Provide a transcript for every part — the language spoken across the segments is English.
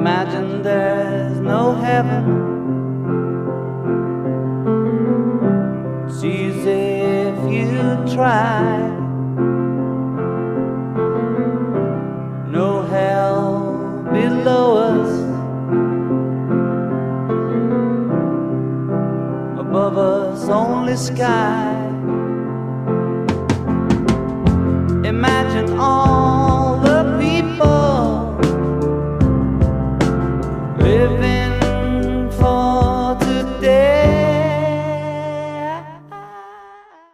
Imagine there's no heaven. It's easy if you try. No hell below us, above us only sky. Imagine all the people living for today.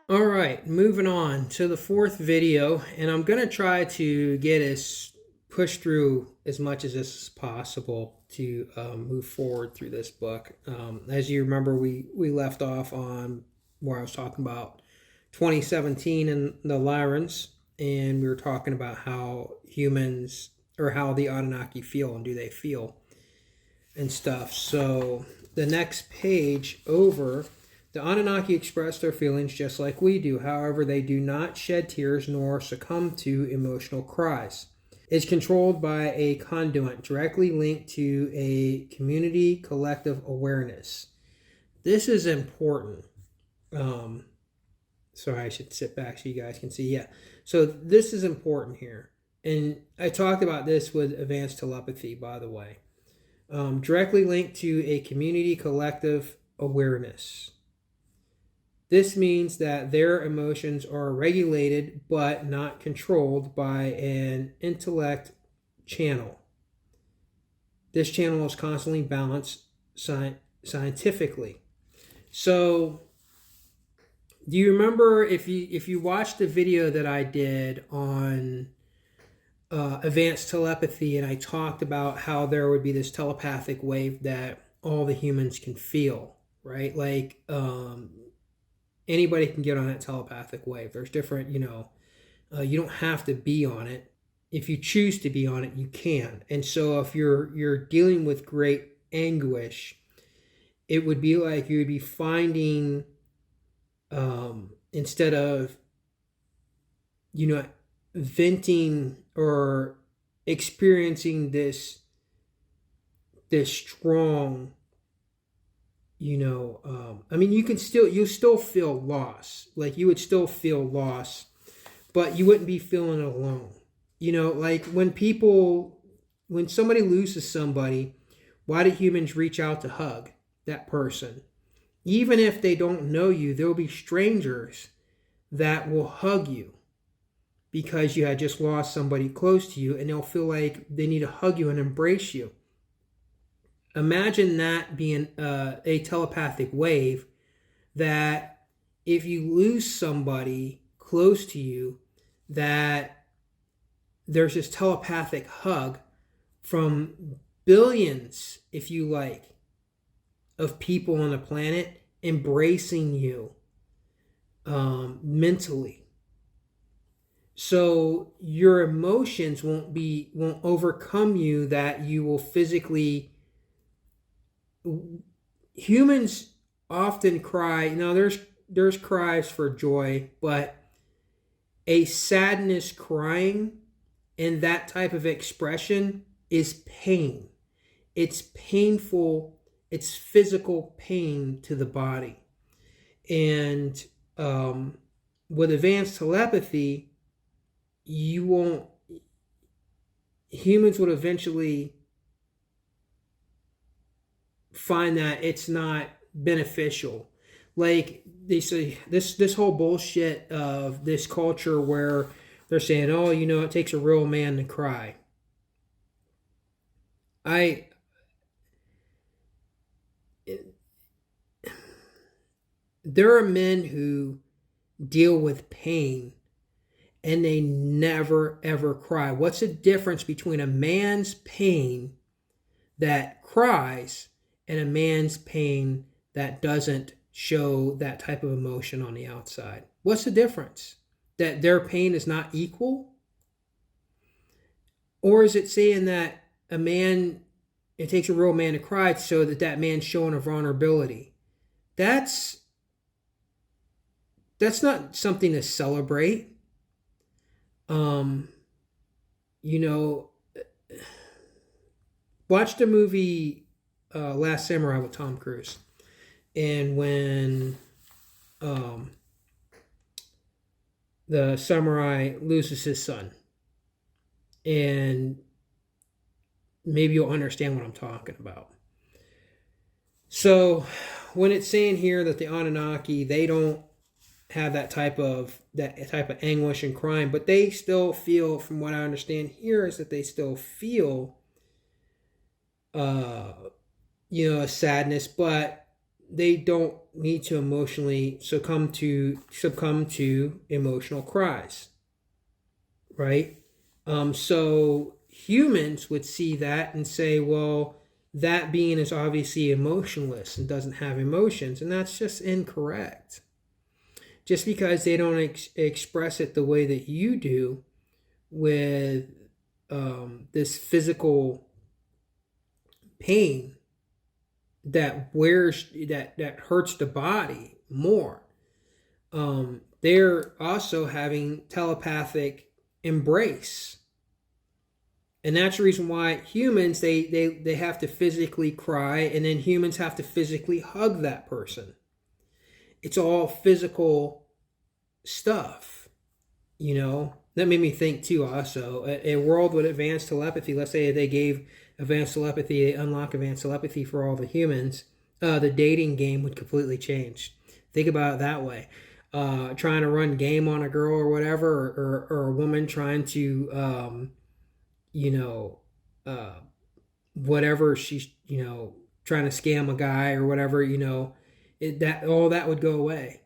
All right, moving on to the fourth video, and I'm going to try to get us push through as much as this is possible to move forward through this book. As you remember, we left off on where I was talking about 2017 and the Lyrans, and we were talking about how humans, or how the Anunnaki feel, and do they feel and stuff. So the next page over, the Anunnaki express their feelings just like we do. However, they do not shed tears nor succumb to emotional cries. It's controlled by a conduit directly linked to a community collective awareness. This is important. Sorry, I should sit back so you guys can see. Yeah. So this is important here. And I talked about this with advanced telepathy, by the way. Directly linked to a community collective awareness. This means that their emotions are regulated but not controlled by an intellect channel. This channel is constantly balanced scientifically. So, do you remember if you watched the video that I did on advanced telepathy, and I talked about how there would be this telepathic wave that all the humans can feel, right? Like, anybody can get on that telepathic wave. There's different, you don't have to be on it. If you choose to be on it, you can. And so if you're dealing with great anguish, it would be like you would be finding, instead of, venting or experiencing this strong, you still feel loss. Like, you would still feel loss, but you wouldn't be feeling alone. Like when somebody loses somebody, why do humans reach out to hug that person? Even if they don't know you, there will be strangers that will hug you because you had just lost somebody close to you, and they'll feel like they need to hug you and embrace you. Imagine that being a telepathic wave, that if you lose somebody close to you, that there's this telepathic hug from billions, if you like, of people on the planet embracing you mentally. So your emotions won't overcome you, that you will physically. Humans often cry. Now there's cries for joy, but a sadness crying and that type of expression is pain. It's painful. It's physical pain to the body. And with advanced telepathy, humans would eventually find that it's not beneficial. Like they say, this whole bullshit of this culture where they're saying, oh, it takes a real man to cry. There are men who deal with pain and they never ever cry. What's the difference between a man's pain that cries and a man's pain that doesn't show that type of emotion on the outside? What's the difference? That their pain is not equal? Or is it saying that it takes a real man to cry so that man's showing a vulnerability? That's not something to celebrate. watch the movie Last Samurai with Tom Cruise, and when the samurai loses his son, and maybe you'll understand what I'm talking about. So when it's saying here that the Anunnaki, they don't have that type of anguish and crime, but they still feel, from what I understand here, is that they still feel a sadness, but they don't need to emotionally succumb to emotional cries, right? So humans would see that and say, well, that being is obviously emotionless and doesn't have emotions, and that's just incorrect. Just because they don't express it the way that you do with this physical pain that hurts the body more, they're also having telepathic embrace. And that's the reason why humans, they have to physically cry, and then humans have to physically hug that person. It's all physical stuff, That made me think too also. A world with advanced telepathy, let's say they gave advanced telepathy, they unlock advanced telepathy for all the humans, the dating game would completely change. Think about it that way. Trying to run game on a girl or whatever, or a woman trying to whatever she's, trying to scam a guy or whatever, that all that would go away,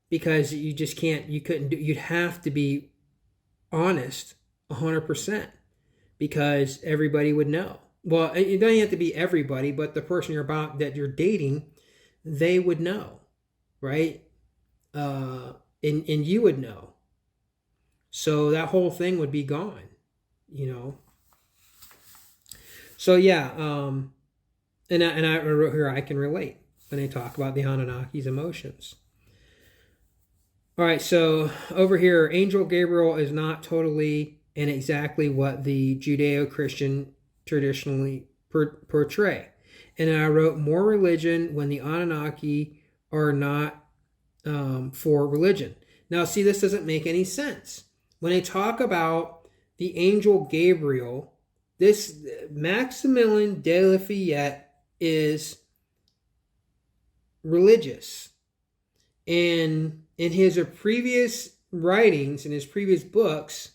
because you just can't, you'd have to be honest 100%, because everybody would know. Well, it doesn't have to be everybody, but the person that you're dating, they would know, right? And you would know. So that whole thing would be gone. So yeah, and I wrote here, I can relate when they talk about the Anunnaki's emotions. All right, so over here, Angel Gabriel is not totally and exactly what the Judeo-Christian traditionally portray. And I wrote, more religion when the Anunnaki are not for religion. Now, see, this doesn't make any sense. When they talk about the angel Gabriel, this Maximilien de Lafayette is religious. And in his previous writings, in his previous books,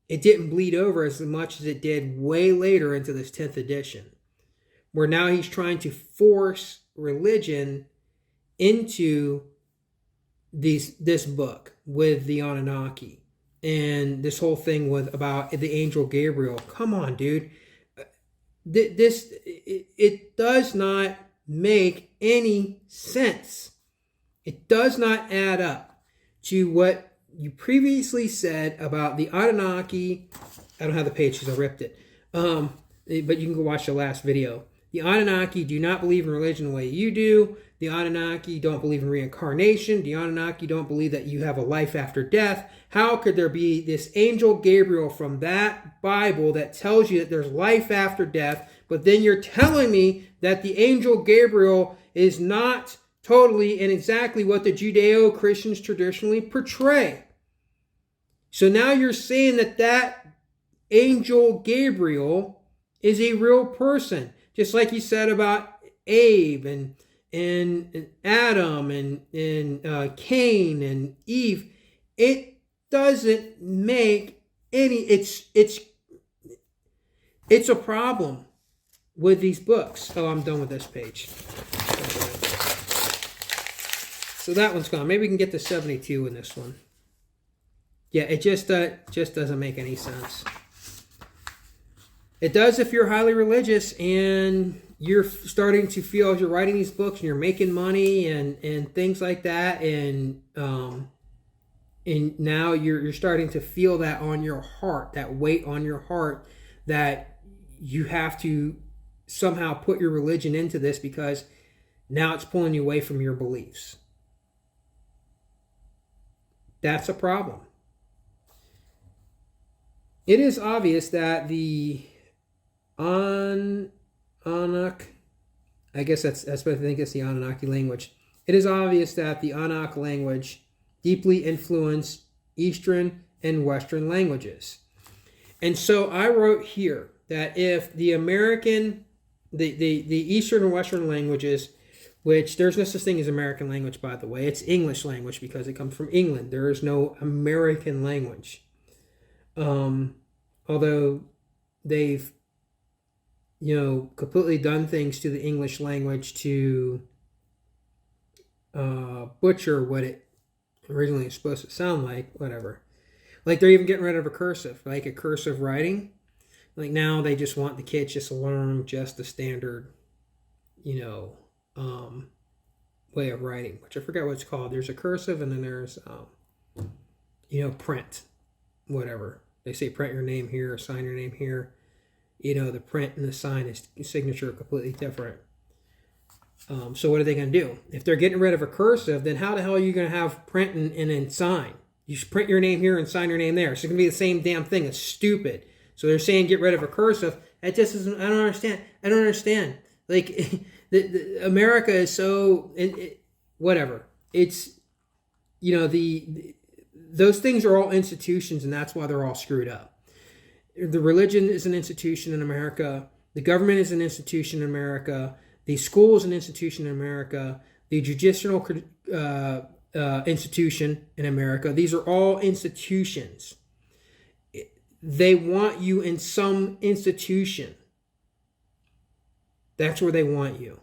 it didn't bleed over as much as it did way later into this 10th edition, where now he's trying to force religion into this book with the Anunnaki. And this whole thing about the angel Gabriel. Come on, dude. It does not make any sense. It does not add up to what you previously said about the Anunnaki. I don't have the page because I ripped it. But you can go watch the last video. The Anunnaki do not believe in religion the way you do. The Anunnaki don't believe in reincarnation. The Anunnaki don't believe that you have a life after death. How could there be this angel Gabriel from that Bible that tells you that there's life after death, but then you're telling me that the angel Gabriel is not totally and exactly what the Judeo-Christians traditionally portray? So now you're saying that angel Gabriel is a real person, just like you said about Abe and Adam and Cain and Eve. It doesn't make any. It's a problem with these books. Oh, I'm done with this page. So that one's gone. Maybe we can get to 72 in this one. Yeah, it just doesn't make any sense. It does if you're highly religious and you're starting to feel, as you're writing these books and you're making money and things like that, and now you're starting to feel that on your heart, that weight on your heart, that you have to somehow put your religion into this because now it's pulling you away from your beliefs. That's a problem. It is obvious that the Anunnaki I guess that's what I think is the Anunnaki language. It is obvious that the Anunnaki language deeply influenced Eastern and Western languages. And so I wrote here that if the Eastern and Western languages, which there's no such thing as American language, by the way, it's English language because it comes from England. There is no American language. Although they've, completely done things to the English language to butcher what it originally is supposed to sound like, whatever. Like they're even getting rid of a cursive, like a cursive writing. Like now they just want the kids just to learn just the standard, way of writing, which I forget what it's called. There's a cursive and then there's, print, whatever. They say print your name here or sign your name here. The print and the signature are completely different. So what are they going to do? If they're getting rid of a cursive, then how the hell are you going to have print and then sign? You just print your name here and sign your name there. So it's going to be the same damn thing. It's stupid. So they're saying get rid of a cursive. That just isn't, I don't understand. Like, America is so, whatever. It's, those things are all institutions, and that's why they're all screwed up. The religion is an institution in America. The government is an institution in America. The school is an institution in America. The judicial institution in America. These are all institutions. They want you in some institution. That's where they want you.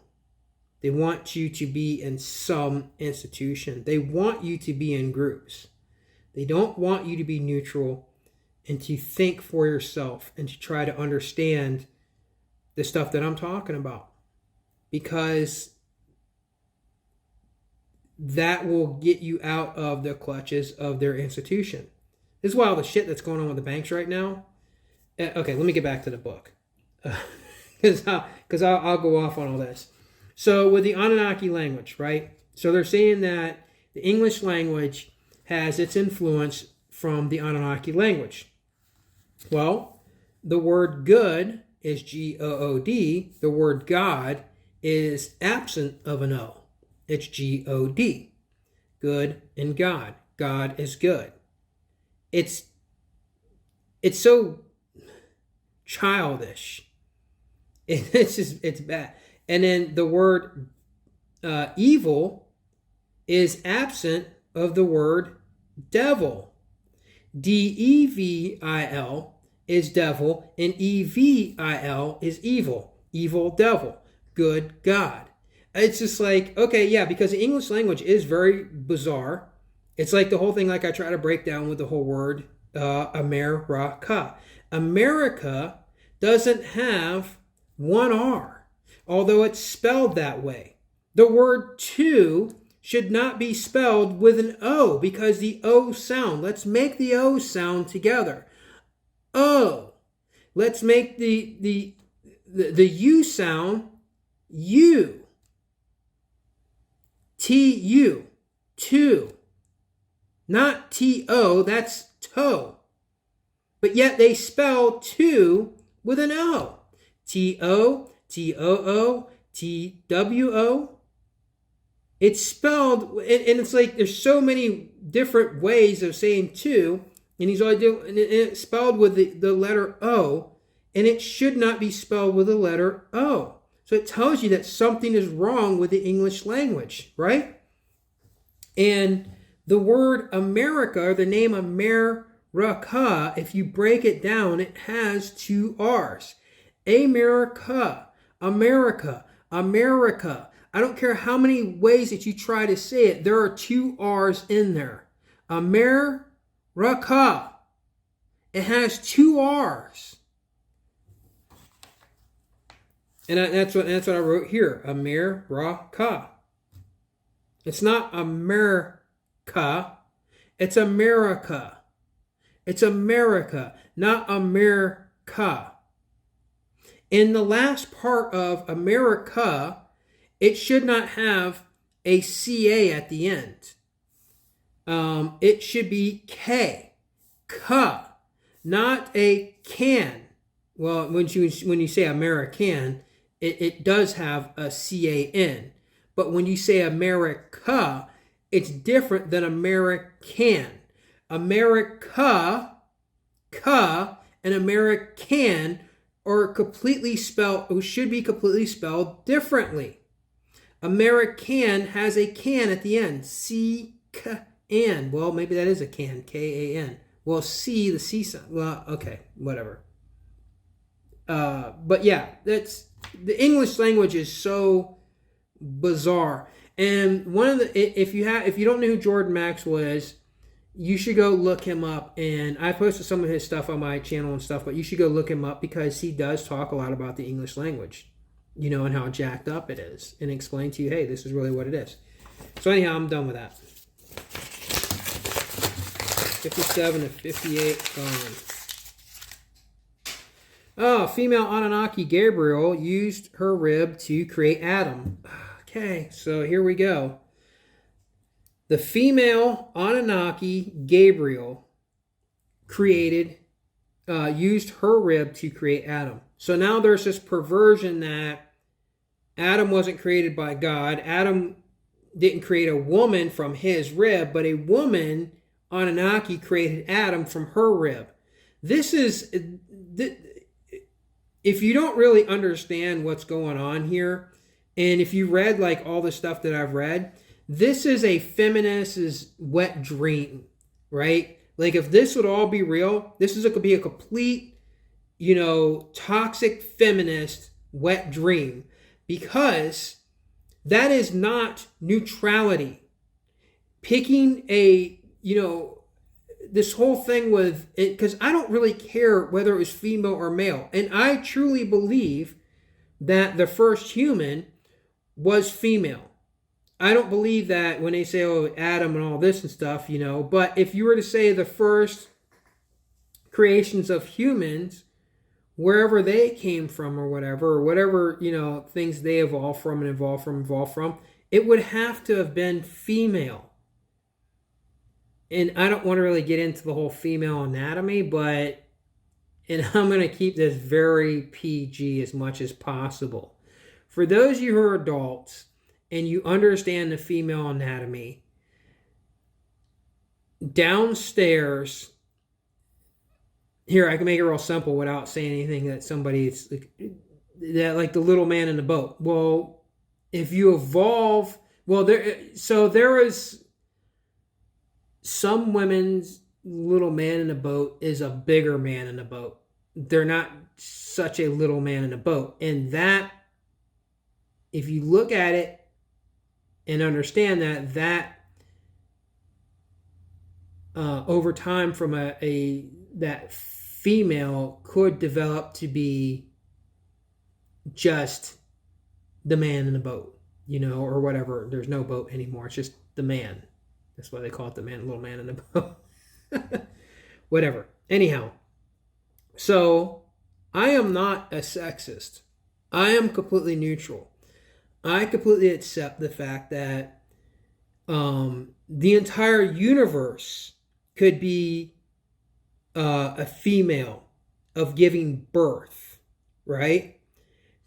They want you to be in some institution. They want you to be in groups. They don't want you to be neutral and to think for yourself and to try to understand the stuff that I'm talking about. Because that will get you out of the clutches of their institution. This is why all the shit that's going on with the banks right now. Okay, let me get back to the book. Because I'll go off on all this. So with the Anunnaki language, right? So they're saying that the English language has its influence from the Anunnaki language. Well, the word good is G-O-O-D. The word God is absent of an O. It's G-O-D. Good and God. God is good. It's so childish. It's bad. And then the word evil is absent of the word devil. D-E-V-I-L is devil, and E-V-I-L is evil. Evil devil. Good God. It's just like, okay, yeah, because the English language is very bizarre. It's like the whole thing, like I try to break down with the whole word America. America doesn't have one R, although it's spelled that way. The word to should not be spelled with an O because the O sound. Let's make the O sound together. O. Let's make the U sound U. T-U. To. Not T-O, that's toe. But yet they spell to with an O. T-O, T-O-O, T-W-O. It's spelled, and it's like there's so many different ways of saying to, and he's only doing, and it's spelled with the letter O, and it should not be spelled with the letter O. So it tells you that something is wrong with the English language, right? And the word America, or the name America, if you break it down, it has two R's. America, America, America. I don't care how many ways that you try to say it, there are two R's in there. America. It has two R's. And that's what I wrote here. America. It's not America. It's America. It's America, not America. In the last part of America, it should not have a CA at the end. It should be K. Ka. Not a can. Well, when you say American, it does have a CAN. But when you say America, it's different than American. America, and American are completely spelled, or should be completely spelled differently. American has a can at the end. C-K-N. Well, maybe that is a can. K-A-N. Well, C, the C sound. Well, okay, whatever. But yeah, that's the English language is so bizarre. And one of the if you don't know who Jordan Maxwell is, you should go look him up. And I posted some of his stuff on my channel and stuff, but you should go look him up because he does talk a lot about the English language, and how jacked up it is, and explain to you, hey, this is really what it is. So anyhow, I'm done with that. 57 to 58 gone. Oh, female Anunnaki Gabriel used her rib to create Adam. Okay, so here we go. The female Anunnaki Gabriel used her rib to create Adam. So now there's this perversion that Adam wasn't created by God. Adam didn't create a woman from his rib, but a woman, Anunnaki, created Adam from her rib. This is, if you don't really understand what's going on here, and if you read like all the stuff that I've read, this is a feminist's wet dream, right? Like if this would all be real, could be a complete, toxic feminist wet dream, because that is not neutrality. Picking this whole thing with it, because I don't really care whether it was female or male. And I truly believe that the first human was female. I don't believe that when they say, oh, Adam and all this and stuff, but if you were to say the first creations of humans, wherever they came from or whatever, things they evolved from, it would have to have been female. And I don't want to really get into the whole female anatomy, and I'm going to keep this very PG as much as possible. For those of you who are adults and you understand the female anatomy, downstairs, here I can make it real simple without saying anything that somebody's like the little man in the boat. Well, if you evolve, there is some women's little man in the boat is a bigger man in the boat. They're not such a little man in the boat. And that, if you look at it and understand that over time from that female could develop to be just the man in the boat, or whatever. There's no boat anymore. It's just the man. That's why they call it the little man in the boat. Whatever. Anyhow, so I am not a sexist. I am completely neutral. I completely accept the fact that the entire universe could be a female of giving birth, right,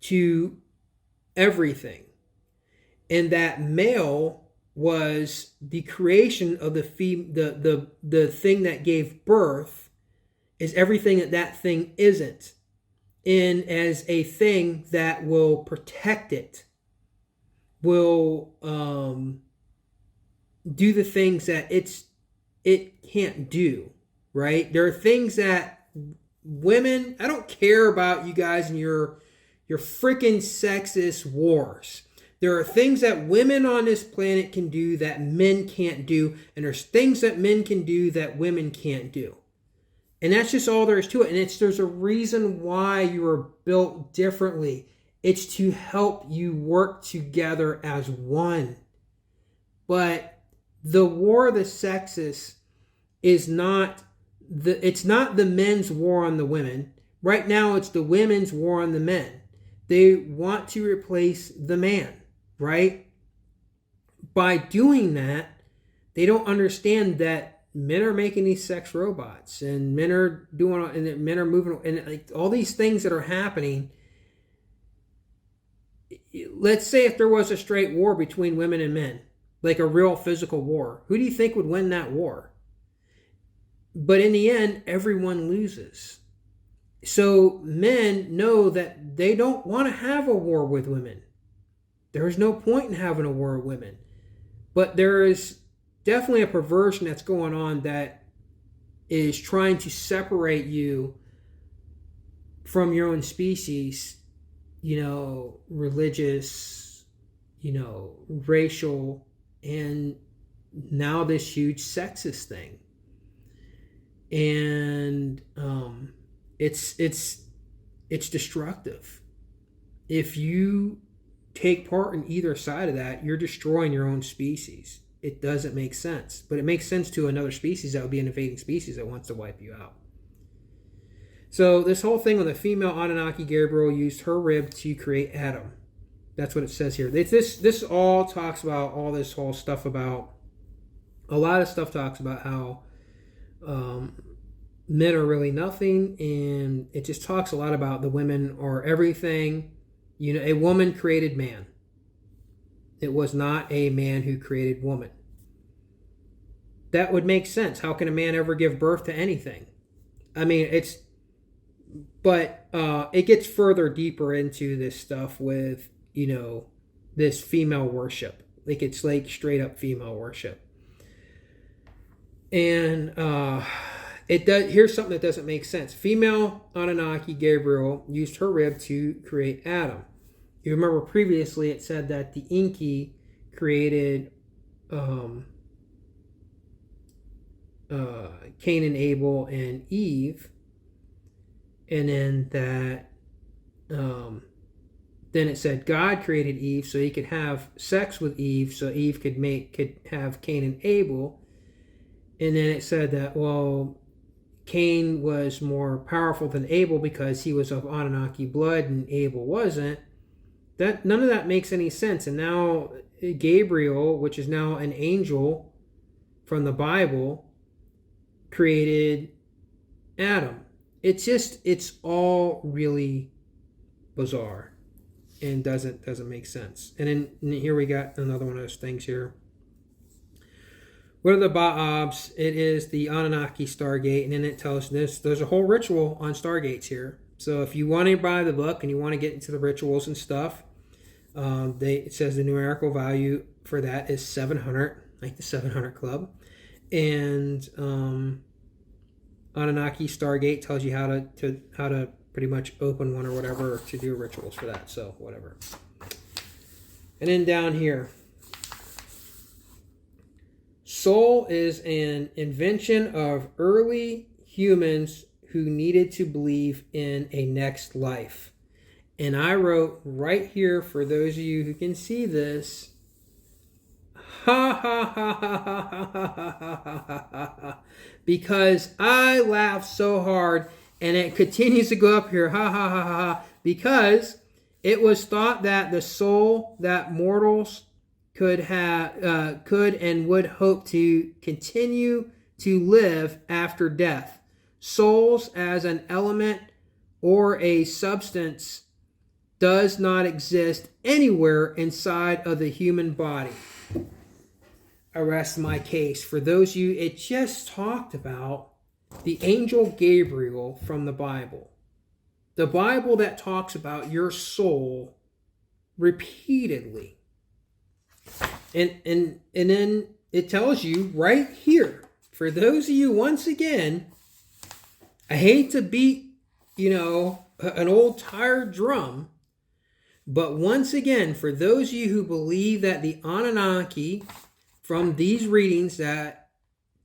to everything. And that male was the creation of the thing that gave birth is everything that thing isn't, and as a thing that will protect it, will do the things that it can't do, right? There are things that women, I don't care about you guys and your freaking sexist wars. There are things that women on this planet can do that men can't do, and there's things that men can do that women can't do. And that's just all there is to it. And there's a reason why you are built differently. It's to help you work together as one. But the war of the sexes is it's not the men's war on the women. Right now, it's the women's war on the men. They want to replace the man, right? By doing that, they don't understand that men are making these sex robots, and men are moving, and like all these things that are happening. let's say if there was a straight war between women and men, like a real physical war, who do you think would win that war? But in the end, everyone loses. So men know that they don't want to have a war with women. There is no point in having a war with women. But there is definitely a perversion that's going on that is trying to separate you from your own species, religious, racial, and now this huge sexist thing. And it's destructive. If you take part in either side of that, you're destroying your own species. It doesn't make sense. But it makes sense to another species that would be an invading species that wants to wipe you out. So this whole thing on the female Anunnaki, Gabriel used her rib to create Adam. That's what it says here. This all talks about all this whole stuff about, a lot of stuff talks about how men are really nothing, and it just talks a lot about the women are everything. A woman created man. It was not a man who created woman. That would make sense. How can a man ever give birth to anything? I mean, but it gets further deeper into this stuff with, this female worship. Like, it's like straight up female worship. And here's something that doesn't make sense. Female Anunnaki, Gabriel, used her rib to create Adam. You remember previously it said that the Enki created Cain and Abel and Eve, and then that then it said God created Eve so he could have sex with Eve, so Eve could have Cain and Abel. And then it said that, well, Cain was more powerful than Abel because he was of Anunnaki blood and Abel wasn't. That none of that makes any sense. And now Gabriel, which is now an angel from the Bible, created Adam. It's all really bizarre and doesn't make sense. And then here we got another one of those things here. What are the Ba'abs? It is the Anunnaki Stargate, and then it tells this. There's a whole ritual on Stargates here. So if you want to buy the book and you want to get into the rituals and stuff, it says the numerical value for that is 700, like the 700 Club. And Anunnaki Stargate tells you how to pretty much open one or whatever, to do rituals for that. So whatever. And then down here, soul is an invention of early humans who needed to believe in a next life. And I wrote right here, for those of you who can see this, ha ha ha ha ha ha ha ha ha ha, because I laughed so hard, and it continues to go up here, ha ha ha ha ha, because it was thought that the soul that mortals could and would hope to continue to live after death. Souls as an element or a substance does not exist anywhere inside of the human body. I rest my case. For those of you, it just talked about the angel Gabriel from the Bible. The Bible that talks about your soul repeatedly. And then it tells you right here, for those of you, once again, I hate to beat, an old tired drum, but once again, for those of you who believe that the Anunnaki, from these readings that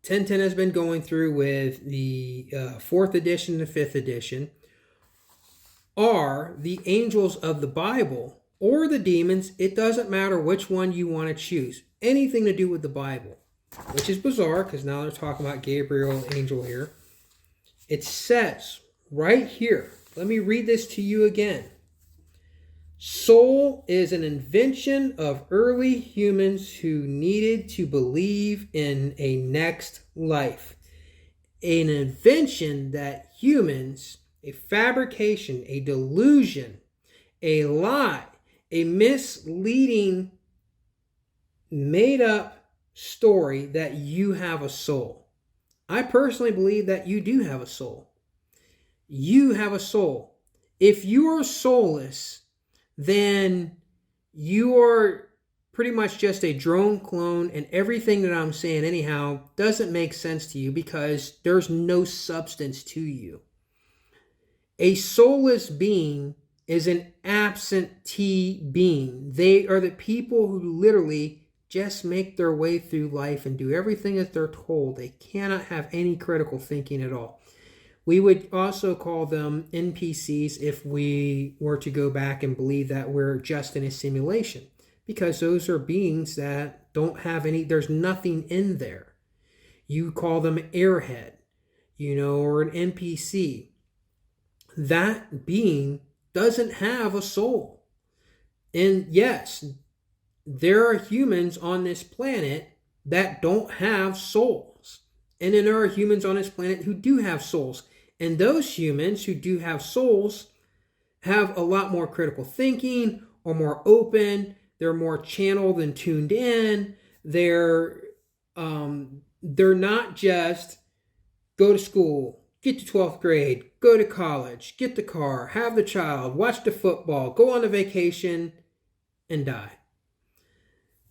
1010 has been going through with the 4th edition and 5th edition, are the angels of the Bible or the demons, it doesn't matter which one you want to choose. Anything to do with the Bible, which is bizarre because now they're talking about Gabriel, angel here. It says right here, let me read this to you again. Soul is an invention of early humans who needed to believe in a next life. An invention that humans, a fabrication, a delusion, a lie, a misleading, made up story that you have a soul. I personally believe that you do have a soul. You have a soul. If you are soulless, then you are pretty much just a drone clone, and everything that I'm saying anyhow doesn't make sense to you because there's no substance to you. A soulless being is an absentee being. They are the people who literally just make their way through life and do everything that they're told. They cannot have any critical thinking at all. We would also call them NPCs if we were to go back and believe that we're just in a simulation, because those are beings that don't have any, there's nothing in there. You call them airhead, or an NPC. That being doesn't have a soul. And yes, there are humans on this planet that don't have souls. And then there are humans on this planet who do have souls. And those humans who do have souls have a lot more critical thinking, or more open. They're more channeled and tuned in. They're not just go to school, get to 12th grade, go to college, get the car, have the child, watch the football, go on a vacation, and die.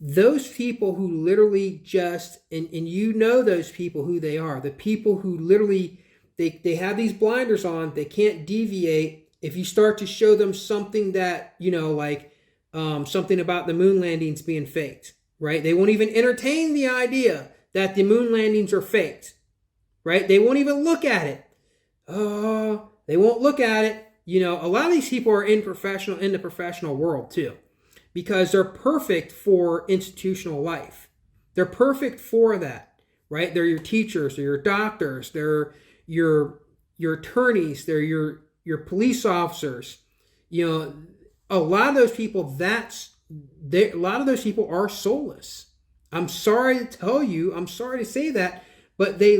Those people who literally just, and those people who they are, the people who literally, they have these blinders on, they can't deviate. If you start to show them something that, something about the moon landings being faked, right? They won't even entertain the idea that the moon landings are faked, right? They won't even look at it. They won't look at it. A lot of these people are in the professional world too, because they're perfect for institutional life. They're perfect for that, right? They're your teachers, they're your doctors, they're your attorneys, they're your police officers. A lot of those people, a lot of those people are soulless. I'm sorry to tell you, I'm sorry to say that, but they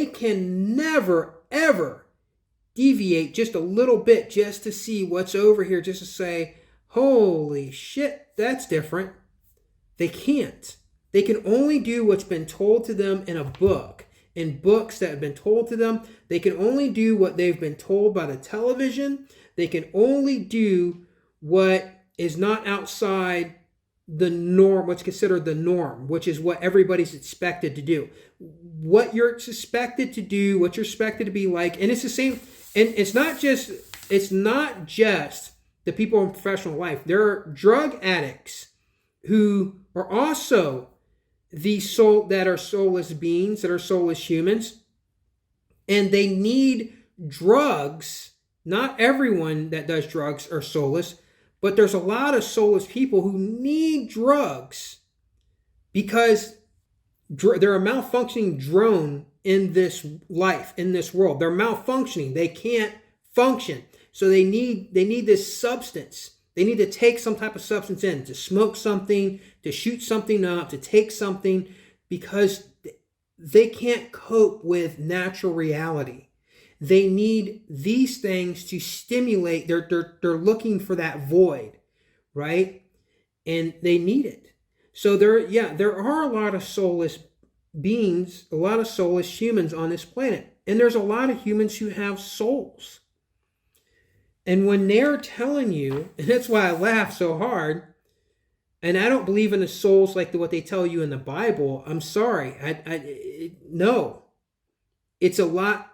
can never, ever deviate just a little bit just to see what's over here, just to say, holy shit, that's different. They can't. They can only do what's been told to them in a book, in books that have been told to them. They can only do what they've been told by the television. They can only do what is not outside the norm, what's considered the norm, which is what everybody's expected to do. What you're expected to do, what you're expected to be like, and it's the same. And it's not just the people in professional life. There are drug addicts who are also that are soulless beings, that are soulless humans, and they need drugs. Not everyone that does drugs are soulless, but there's a lot of soulless people who need drugs because they're a malfunctioning drone in this life, in this world. They're malfunctioning. They can't function. So they need this substance. They need to take some type of substance in, to smoke something, to shoot something up, to take something, because they can't cope with natural reality. They need these things to stimulate. They're looking for that void, right? And they need it. So there are a lot of soulless beings, a lot of soulless humans on this planet. And there's a lot of humans who have souls. And when they're telling you, and that's why I laugh so hard, and I don't believe in the souls like what they tell you in the Bible. I'm sorry. No. It's a lot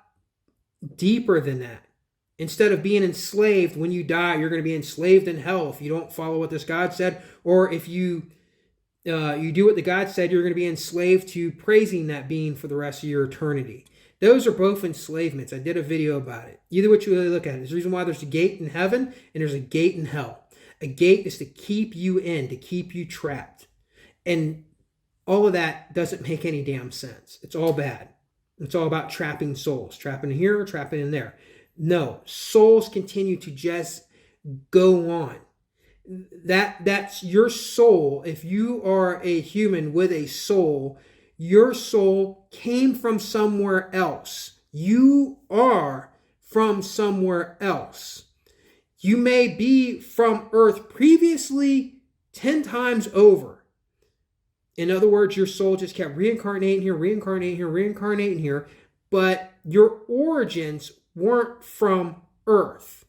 deeper than that. Instead of being enslaved, when you die, you're going to be enslaved in hell if you don't follow what this God said. Or if you do what the God said, you're going to be enslaved to praising that being for the rest of your eternity. Those are both enslavements. I did a video about it. Either way you really look at it. There's a reason why there's a gate in heaven and there's a gate in hell. A gate is to keep you in, to keep you trapped. And all of that doesn't make any damn sense. It's all bad. It's all about trapping souls. Trapping here, trapping in there. No, souls continue to just go on. That's your soul. If you are a human with a soul, your soul came from somewhere else. You are from somewhere else. You may be from Earth previously 10 times over. In other words, your soul just kept reincarnating here, but your origins weren't from Earth.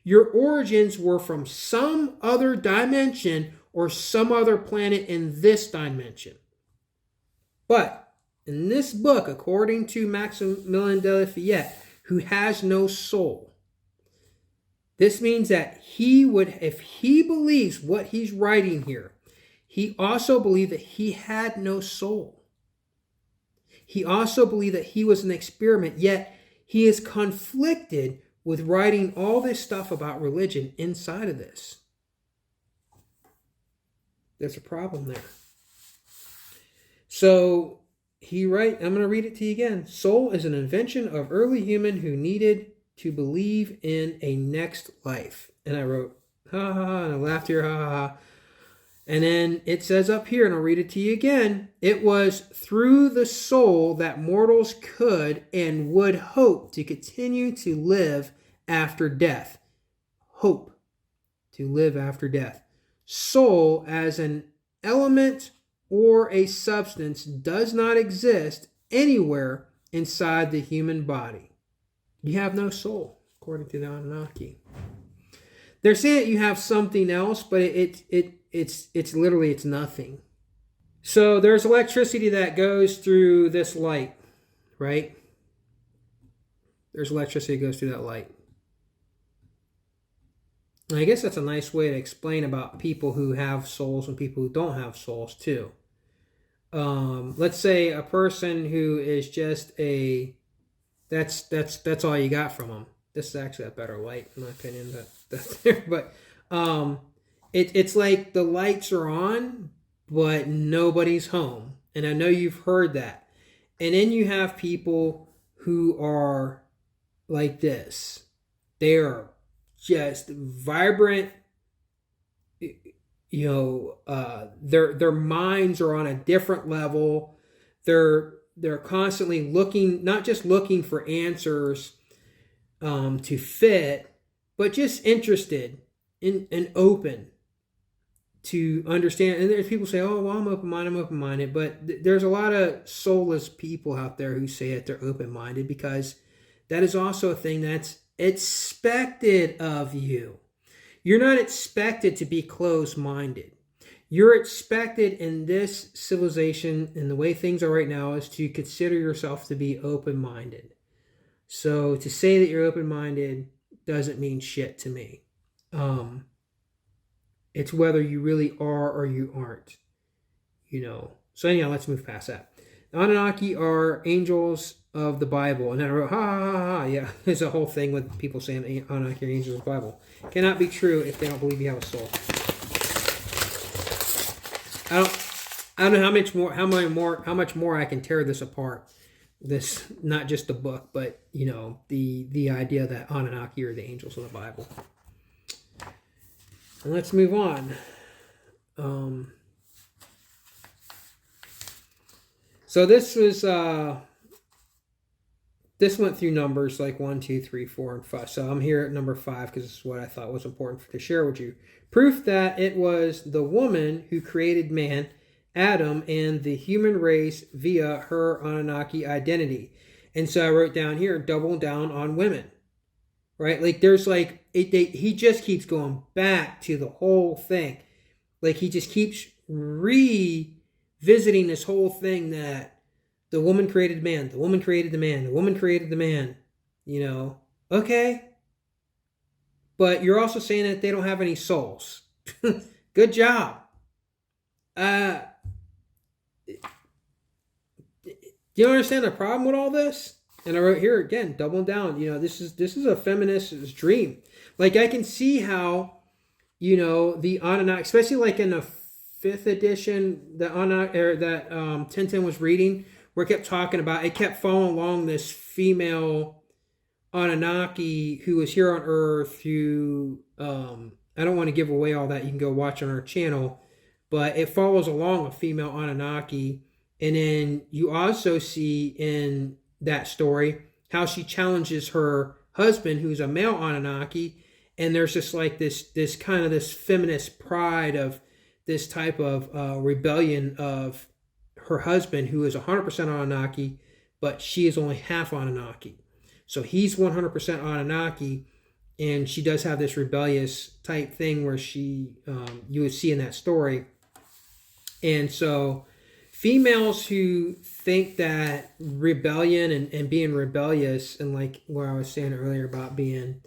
Your origins were from some other dimension or some other planet in this dimension. But in this book, according to Maximilien de Lafayette, who has no soul, this means that he would, if he believes what he's writing here, he also believed that he had no soul. He also believed that he was an experiment, yet he is conflicted with writing all this stuff about religion inside of this. There's a problem there. So I'm going to read it to you again. Soul is an invention of early human who needed to believe in a next life. And I wrote, ha ha ha, and I laughed here, ha ha ha. And then it says up here, and I'll read it to you again, it was through the soul that mortals could and would hope to continue to live after death. Hope to live after death. Soul as an element or a substance does not exist anywhere inside the human body. You have no soul, according to the Anunnaki. They're saying that you have something else, but it's literally nothing. So there's electricity that goes through this light, right? There's electricity that goes through that light. And I guess that's a nice way to explain about people who have souls and people who don't have souls too. Let's say a person who is just that's all you got from them. This is actually a better light, in my opinion. That's there, but it's like the lights are on, but nobody's home. And I know you've heard that. And then you have people who are like this. They are just vibrant. Their minds are on a different level. They're constantly looking, not just looking for answers to fit, but just interested and open to understand. And there's people say, oh, well, I'm open-minded. But there's a lot of soulless people out there who say that they're open-minded, because that is also a thing that's expected of you. You're not expected to be closed-minded. You're expected in this civilization, and the way things are right now, is to consider yourself to be open-minded. So to say that you're open-minded doesn't mean shit to me. It's whether you really are or you aren't. So anyhow, let's move past that. The Anunnaki are angels of the Bible. And then I wrote, ha ha ha ha. Yeah, there's a whole thing with people saying Anunnaki are angels of the Bible. Cannot be true if they don't believe you have a soul. I don't know how much more I can tear this apart. This, not just the book, but the idea that Anunnaki are the angels of the Bible. And let's move on. So this was this went through numbers like 1, 2, 3, 4, and 5. So I'm here at number 5 because this is what I thought was important to share with you. Proof that it was the woman who created man, Adam, and the human race via her Anunnaki identity. And so I wrote down here, double down on women. Right? Like there's he just keeps going back to the whole thing. Like he just keeps revisiting this whole thing that the woman created man, the woman created the man, the woman created the man. Okay. But you're also saying that they don't have any souls. Good job. Do you understand the problem with all this? And I wrote here again, doubling down. This is a feminist's dream. Like I can see how, the Anunnaki, especially like in the 5th edition, that 1010 was reading, where it kept talking about, it kept following along this female Anunnaki who was here on Earth, who I don't want to give away all that. You can go watch on our channel, but it follows along a female Anunnaki. And then you also see in that story how she challenges her husband, who's a male Anunnaki, And there's just like this kind of this feminist pride of this type of rebellion of her husband, who is 100% Anunnaki, but she is only half Anunnaki. So he's 100% Anunnaki, and she does have this rebellious type thing where she, you would see in that story. And so females who think that rebellion and being rebellious, and like where I was saying earlier about being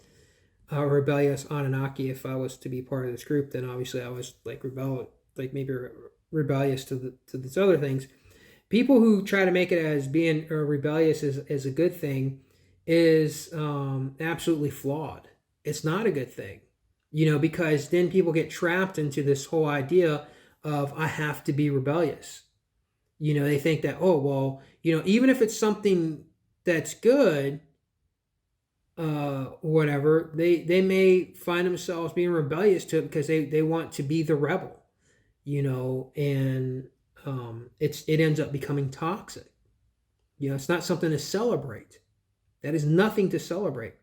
a rebellious Anunnaki, if I was to be part of this group, then obviously I was like maybe rebellious to these other things. People who try to make it as being rebellious is a good thing is absolutely flawed. It's not a good thing, because then people get trapped into this whole idea of I have to be rebellious. They think that, oh, well, even if it's something that's good, whatever, they may find themselves being rebellious to it because they want to be the rebel, and it ends up becoming toxic. It's not something to celebrate. That is nothing to celebrate.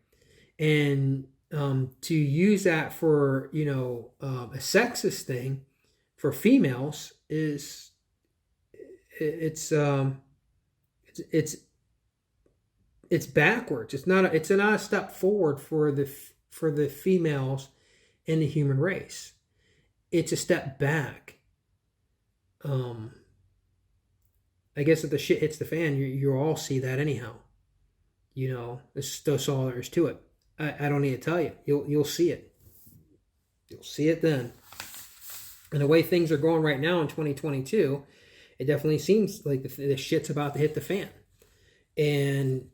And to use that for, a sexist thing for females is it's backwards. It's not a step forward for the females in the human race. It's a step back. I guess if the shit hits the fan, you all see that anyhow. That's all there is to it. I don't need to tell you. You'll see it. You'll see it then. And the way things are going right now in 2022, it definitely seems like the shit's about to hit the fan. And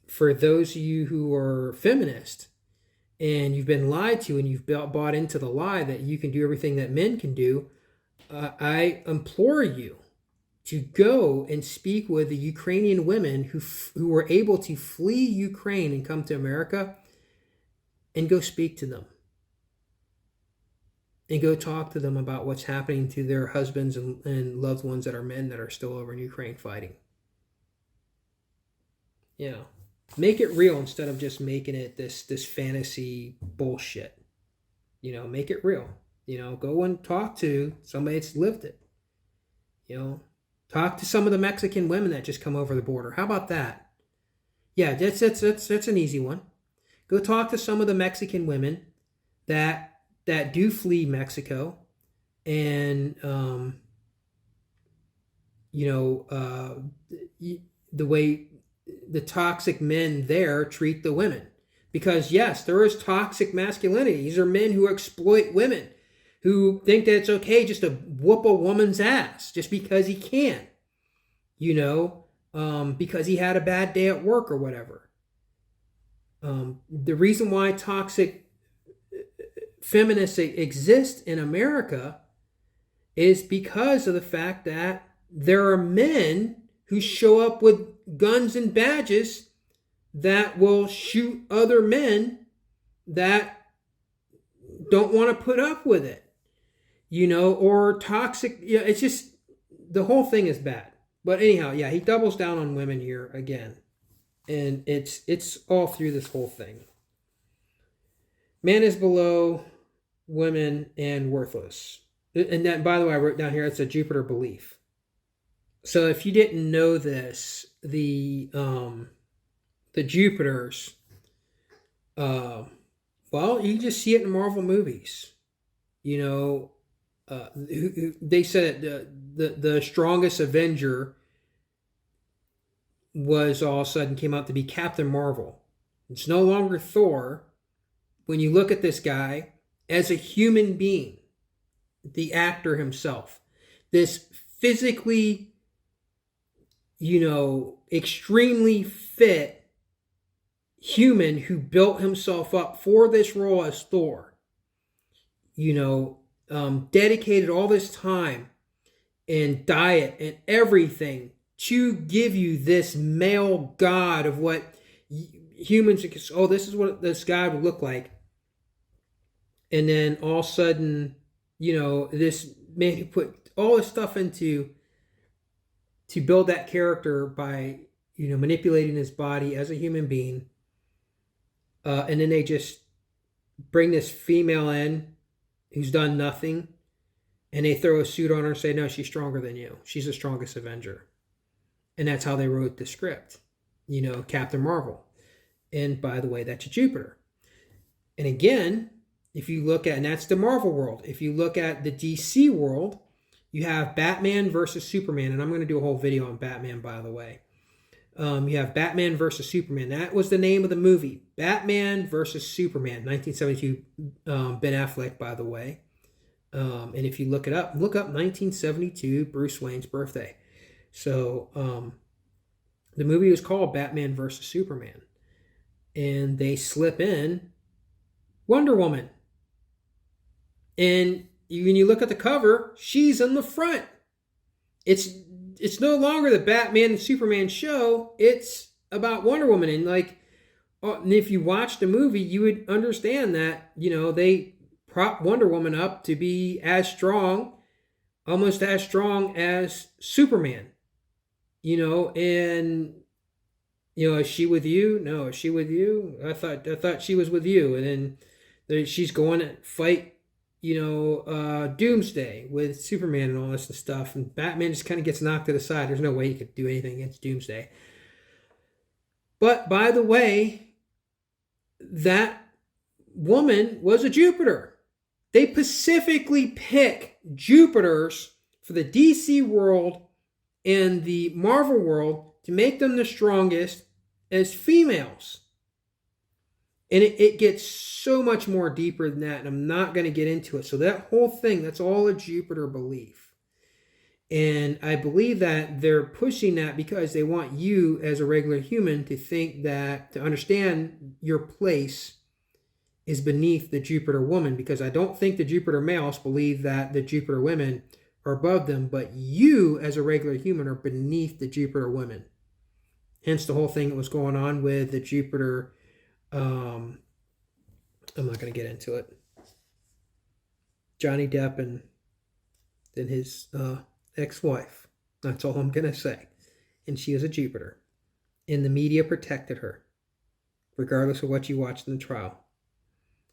for those of you who are feminist and you've been lied to and you've bought into the lie that you can do everything that men can do, I implore you to go and speak with the Ukrainian women who were able to flee Ukraine and come to America, and go speak to them. And go talk to them about what's happening to their husbands and loved ones that are men that are still over in Ukraine fighting. Make it real instead of just making it this fantasy bullshit. Make it real. Go and talk to somebody that's lived it. Talk to some of the Mexican women that just come over the border. How about that? Yeah, that's an easy one. Go talk to some of the Mexican women that do flee Mexico, and the way the toxic men there treat the women. Because yes, there is toxic masculinity. These are men who exploit women, who think that it's okay just to whoop a woman's ass just because he can, because he had a bad day at work or whatever. The reason why toxic feminists exist in America is because of the fact that there are men who show up with guns and badges that will shoot other men that don't want to put up with it, or toxic. It's just, the whole thing is bad. But anyhow, he doubles down on women here again. And it's all through this whole thing. Man is below women and worthless. And that, by the way, I wrote down here, it's a Jupiter belief. So if you didn't know this, the Jupiters, well, you just see it in Marvel movies. They said the strongest Avenger was all of a sudden came out to be Captain Marvel. It's no longer Thor. When you look at this guy as a human being, the actor himself, this physically, extremely fit human who built himself up for this role as Thor, dedicated all this time and diet and everything to give you this male god of what humans, this is what this guy would look like. And then all of a sudden, this man who put all this stuff into to build that character by, manipulating his body as a human being. And then they just bring this female in who's done nothing, and they throw a suit on her and say, no, she's stronger than you. She's the strongest Avenger. And that's how they wrote the script, Captain Marvel. And by the way, that's Jupiter. And again, if you look at, and that's the Marvel world, if you look at the DC world, you have Batman versus Superman. And I'm going to do a whole video on Batman, by the way. You have Batman versus Superman. That was the name of the movie. Batman versus Superman, 1972. Ben Affleck, by the way. And if you look up 1972, Bruce Wayne's birthday. So the movie was called Batman versus Superman. And they slip in Wonder Woman. And when you look at the cover, she's in the front. It's no longer the Batman and Superman show. It's about Wonder Woman. And if you watch the movie, you would understand that, they prop Wonder Woman up to be as strong, almost as strong as Superman. And is she with you? No, is she with you? I thought she was with you. And then she's going to fight Doomsday with Superman and all this and stuff, and Batman just kind of gets knocked to the side. There's no way he could do anything against Doomsday. But by the way, that woman was a Jupiter. They specifically pick Jupiters for the DC world and the Marvel world to make them the strongest as females. And it gets so much more deeper than that, and I'm not going to get into it. So that whole thing, that's all a Jupiter belief. And I believe that they're pushing that because they want you as a regular human to think that, to understand your place is beneath the Jupiter woman, because I don't think the Jupiter males believe that the Jupiter women are above them, but you as a regular human are beneath the Jupiter women. Hence the whole thing that was going on with the Jupiter. I'm not going to get into it. Johnny Depp and then his ex-wife. That's all I'm going to say. And she is a Jupiter. And the media protected her, regardless of what you watched in the trial.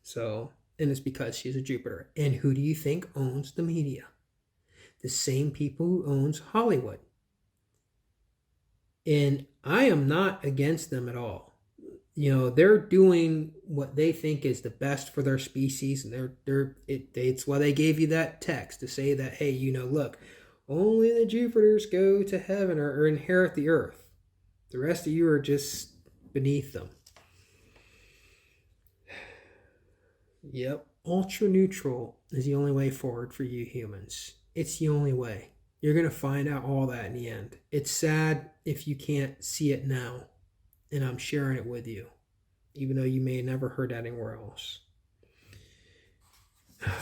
So, and it's because she's a Jupiter. And who do you think owns the media? The same people who owns Hollywood. And I am not against them at all. They're doing what they think is the best for their species, and it's why they gave you that text to say that, hey, look, only the Jupiters go to heaven or inherit the earth. The rest of you are just beneath them. Yep, ultra neutral is the only way forward for you humans. It's the only way. You're going to find out all that in the end. It's sad if you can't see it now. And I'm sharing it with you, even though you may have never heard that anywhere else.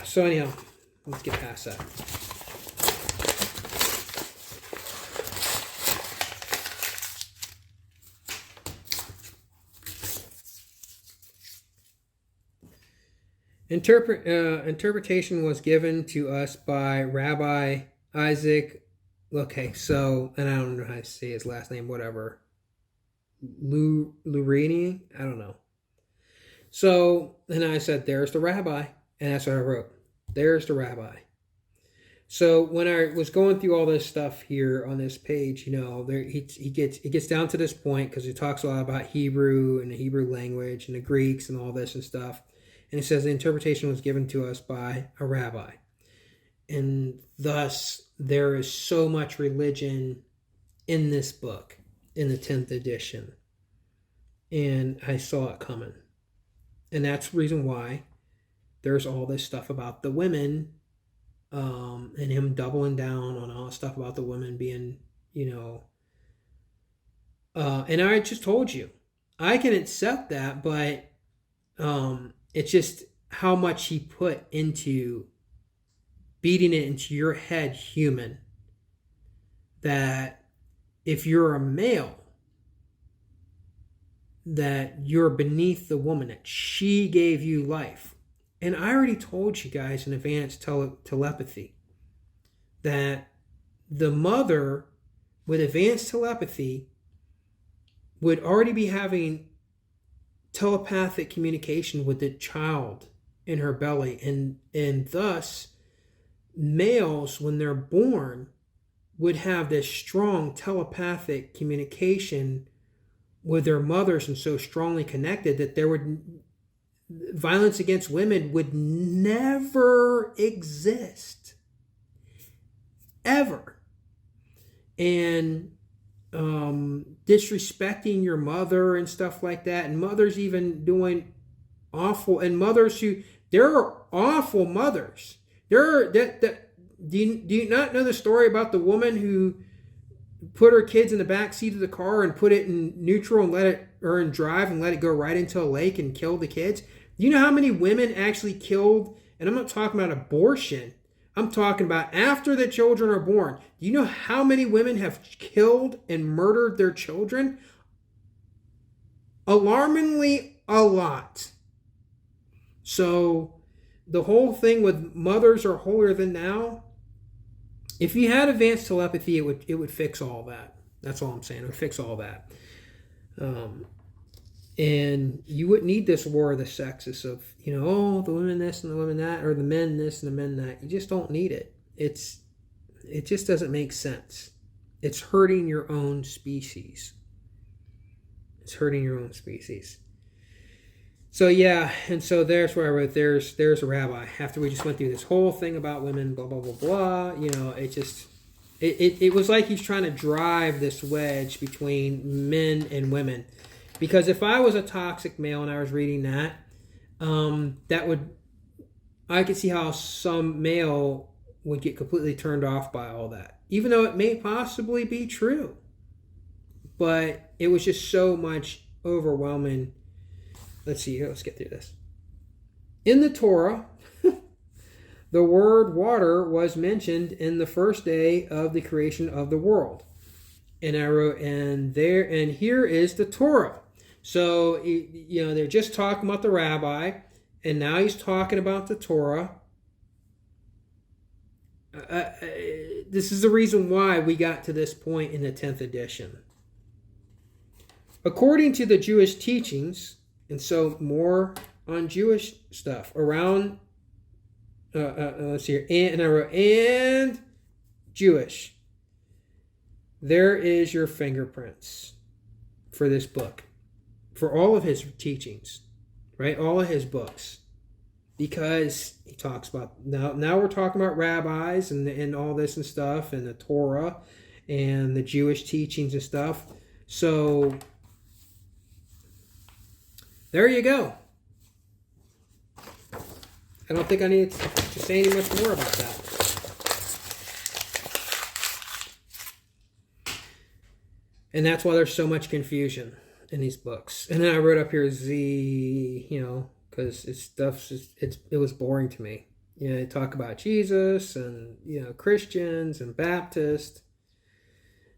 So anyhow, let's get past that. Interpretation was given to us by Rabbi Isaac. Okay, so, and I don't know how to say his last name, whatever. Lurini? I don't know. So, and I said, there's the rabbi. And that's what I wrote. There's the rabbi. So when I was going through all this stuff here on this page, it gets down to this point because he talks a lot about Hebrew and the Hebrew language and the Greeks and all this and stuff. And it says the interpretation was given to us by a rabbi. And thus, there is so much religion in this book. In the 10th edition, and I saw it coming, and that's the reason why there's all this stuff about the women, and him doubling down on all the stuff about the women being, and I just told you, I can accept that, but it's just how much he put into beating it into your head, human, that if you're a male, that you're beneath the woman, that she gave you life. And I already told you guys in advanced telepathy that the mother with advanced telepathy would already be having telepathic communication with the child in her belly, and thus males, when they're born, would have this strong telepathic communication with their mothers, and so strongly connected that there would violence against women would never exist ever. And disrespecting your mother and stuff like that, and mothers even doing awful, and mothers who, there are awful mothers. There are do you not know the story about the woman who put her kids in the back seat of the car and put it in neutral and in drive and let it go right into a lake and kill the kids? Do you know how many women actually killed? And I'm not talking about abortion. I'm talking about after the children are born. Do you know how many women have killed and murdered their children? Alarmingly, a lot. So the whole thing with mothers are holier than thou, if you had advanced telepathy, it would fix all that. That's all I'm saying. It would fix all that. And you wouldn't need this war of the sexes of, oh, the women this and the women that, or the men this and the men that. You just don't need it. It just doesn't make sense. It's hurting your own species. It's hurting your own species. So yeah, and so there's where I wrote, there's a rabbi. After we just went through this whole thing about women, blah, blah, blah, blah, it was like he's trying to drive this wedge between men and women. Because if I was a toxic male and I was reading that, I could see how some male would get completely turned off by all that. Even though it may possibly be true. But it was just so much overwhelming. Let's see here. Let's get through this. In the Torah, the word water was mentioned in the first day of the creation of the world. And I wrote, and here is the Torah. So, they're just talking about the rabbi, and now he's talking about the Torah. This is the reason why we got to this point in the 10th edition. According to the Jewish teachings, and so more on Jewish stuff around, let's see here, and I wrote, and Jewish. There is your fingerprints for this book, for all of his teachings, right? All of his books, because he talks about, now we're talking about rabbis and all this and stuff, and the Torah and the Jewish teachings and stuff. So there you go. I don't think I need to say any much more about that. And that's why there's so much confusion in these books. And then I wrote up here Z, because it was boring to me. They talk about Jesus and, Christians and Baptists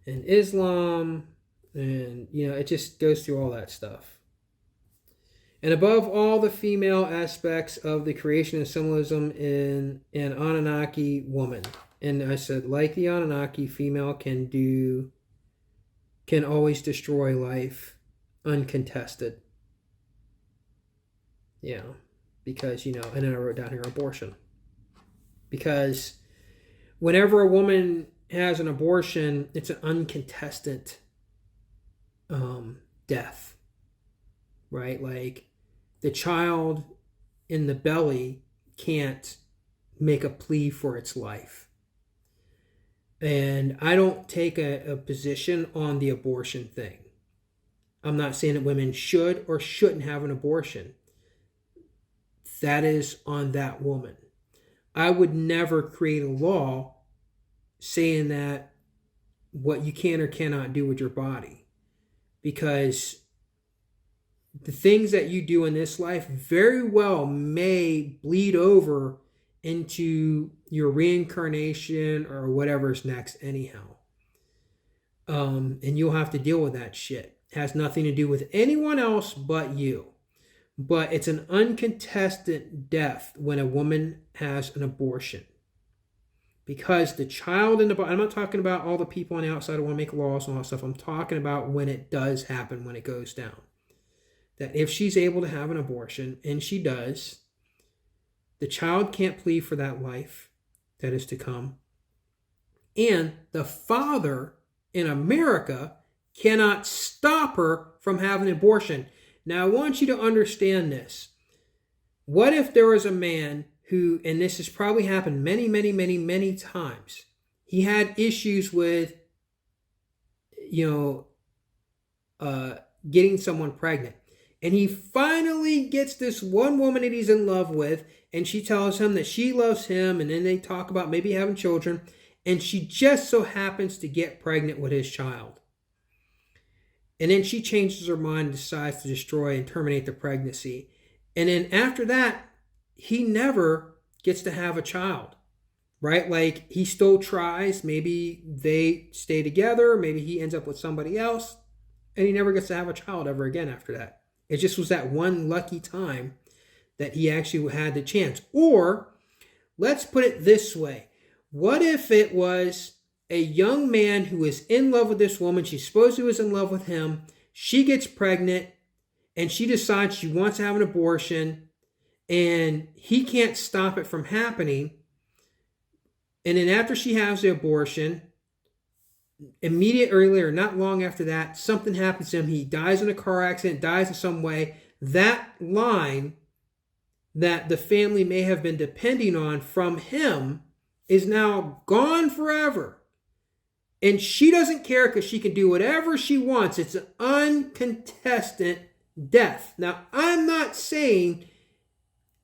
and Islam. And, it just goes through all that stuff. And above all the female aspects of the creation and symbolism in an Anunnaki woman. And I said, like the Anunnaki, female can always destroy life uncontested. Because, and then I wrote down here abortion. Because whenever a woman has an abortion, it's an uncontested death. Right? Like, the child in the belly can't make a plea for its life. And I don't take a position on the abortion thing. I'm not saying that women should or shouldn't have an abortion. That is on that woman. I would never create a law saying that what you can or cannot do with your body. Because the things that you do in this life very well may bleed over into your reincarnation or whatever's next anyhow. And you'll have to deal with that shit. It has nothing to do with anyone else but you. But it's an uncontested death when a woman has an abortion. Because the child in the body, I'm not talking about all the people on the outside who want to make laws and all that stuff. I'm talking about when it does happen, when it goes down. that if she's able to have an abortion, and she does, the child can't plead for that life that is to come. And the father in America cannot stop her from having an abortion. Now, I want you to understand this. What if there was a man who, and this has probably happened many, many, many, many times, he had issues with, getting someone pregnant. And he finally gets this one woman that he's in love with, and she tells him that she loves him, and then they talk about maybe having children, and she just so happens to get pregnant with his child. And then she changes her mind and decides to destroy and terminate the pregnancy. And then after that, he never gets to have a child, right? Like, he still tries. Maybe they stay together. Maybe he ends up with somebody else, and he never gets to have a child ever again after that. It just was that one lucky time that he actually had the chance. Or, let's put it this way. What if it was a young man who is in love with this woman? She supposedly was in love with him. She gets pregnant, and she decides she wants to have an abortion, and he can't stop it from happening. And then after she has the abortion, immediately or not long after that, something happens to him. He dies in a car accident, dies in some way. That line that the family may have been depending on from him is now gone forever. And she doesn't care because she can do whatever she wants. It's an uncontested death. Now, I'm not saying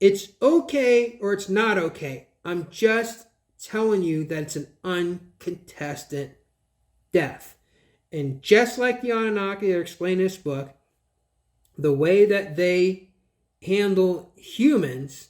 it's okay or it's not okay. I'm just telling you that it's an uncontested death. And just like the Anunnaki are explained in this book, the way that they handle humans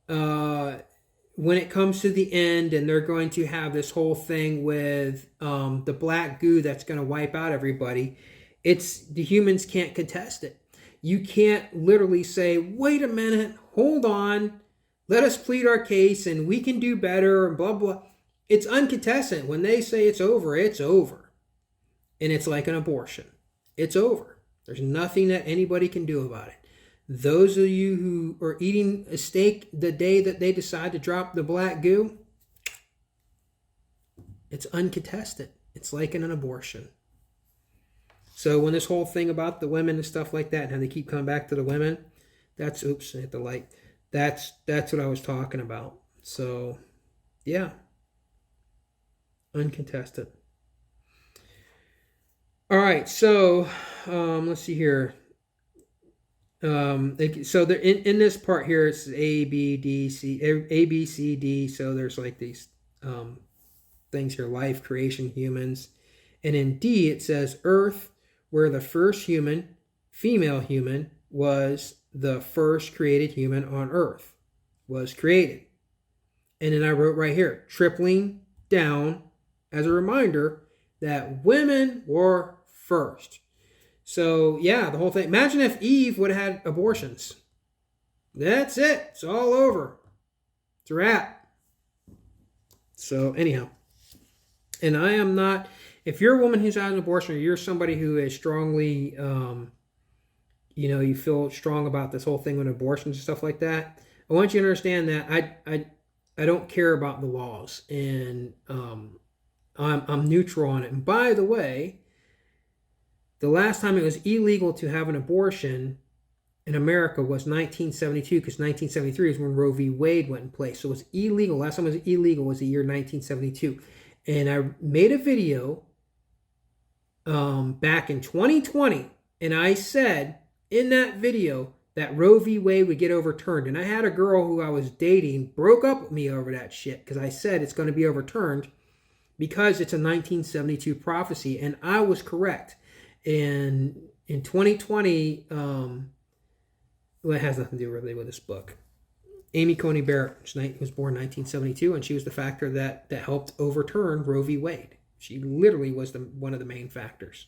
when it comes to the end, and they're going to have this whole thing with the black goo that's going to wipe out everybody, it's the humans can't contest it. You can't literally say, wait a minute, hold on, let us plead our case and we can do better and blah, blah. It's uncontested. When they say it's over, it's over. And it's like an abortion. It's over. There's nothing that anybody can do about it. Those of you who are eating a steak the day that they decide to drop the black goo, it's uncontested. It's like an abortion. So when this whole thing about the women and stuff like that, and how they keep coming back to the women, that's, oops, I hit the light. That's what I was talking about. So, yeah. Uncontested. All right, so let's see here. So in this part here, it's A, B, D, C, A, B, C, D. So there's like these things here: life, creation, humans, and in D it says Earth, where the first human, female human, was the first created human on Earth, was created. And then I wrote right here, tripling down as a reminder that women were first. So, yeah, the whole thing. Imagine if Eve would have had abortions. That's it. It's all over. It's a wrap. So, anyhow. And I am not... If you're a woman who's had an abortion, or you're somebody who is strongly... you feel strong about this whole thing with abortions and stuff like that, I want you to understand that I don't care about the laws. And I'm neutral on it. And by the way... The last time it was illegal to have an abortion in America was 1972, because 1973 is when Roe v. Wade went in place. So it was illegal. Last time it was illegal was the year 1972. And I made a video back in 2020, and I said in that video that Roe v. Wade would get overturned. And I had a girl who I was dating broke up with me over that shit, because I said it's going to be overturned because it's a 1972 prophecy, and I was correct. And in 2020, well, it has nothing to do really with this book. Amy Coney Barrett was born in 1972, and she was the factor that helped overturn Roe v. Wade. She literally was one of the main factors.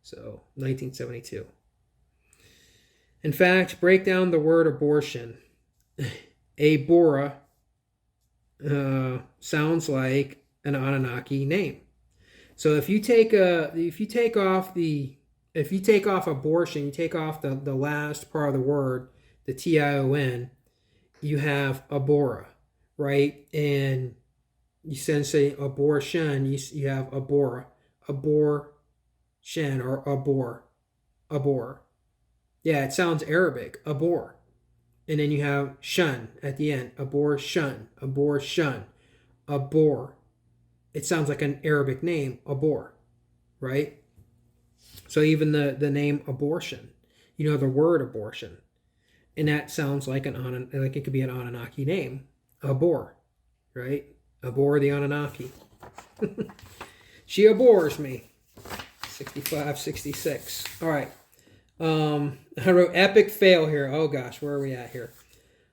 So, 1972. In fact, break down the word abortion. Abora sounds like an Anunnaki name. So if you take off the if you take off abortion, you take off the last part of the word, the Tion, you have abora, right? And you then say abortion, you have abora, abortion, or abor. Yeah, it sounds Arabic, abor. And then you have shun at the end, abortion, abor. It sounds like an Arabic name, abor, right? So even the name abortion, the word abortion, and that sounds like like it could be an Anunnaki name, abor, right? Abor the Anunnaki. She abhors me. 65, 66. All right. I wrote epic fail here. Oh gosh, where are we at here?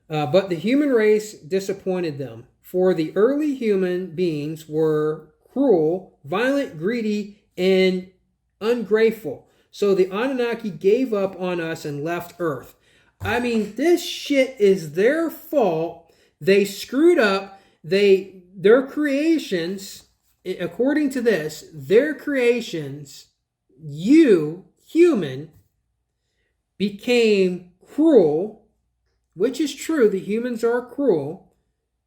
But the human race disappointed them, for the early human beings were cruel, violent, greedy, and ungrateful. So the Anunnaki gave up on us and left Earth. I mean, this shit is their fault. They screwed up. Their creations, according to this, their creations, you, human, became cruel, which is true. The humans are cruel.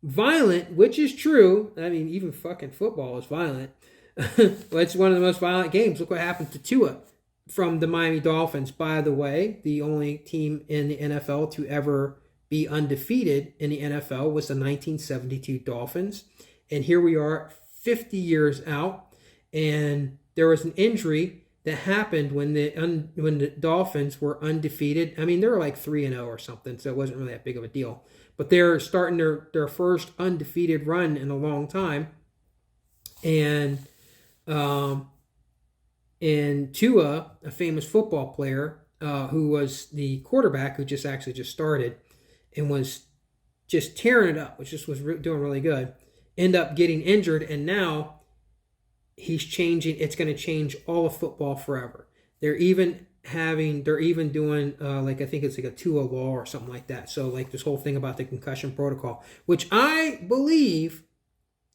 Violent, which is true. I mean, even fucking football is violent. Well, it's one of the most violent games. Look what happened to Tua from the Miami Dolphins. By the way, the only team in the NFL to ever be undefeated in the NFL was the 1972 Dolphins. And here we are 50 years out. And there was an injury that happened when the Dolphins were undefeated. I mean, they were like 3-0 or something, so it wasn't really that big of a deal. But they're starting their first undefeated run in a long time. And Tua, a famous football player, who was the quarterback who just started and was just tearing it up, which just was doing really good, end up getting injured, and now he's changing. It's going to change all of football forever. They're even doing like, I think it's like a Tua law or something like that. So like this whole thing about the concussion protocol, which I believe,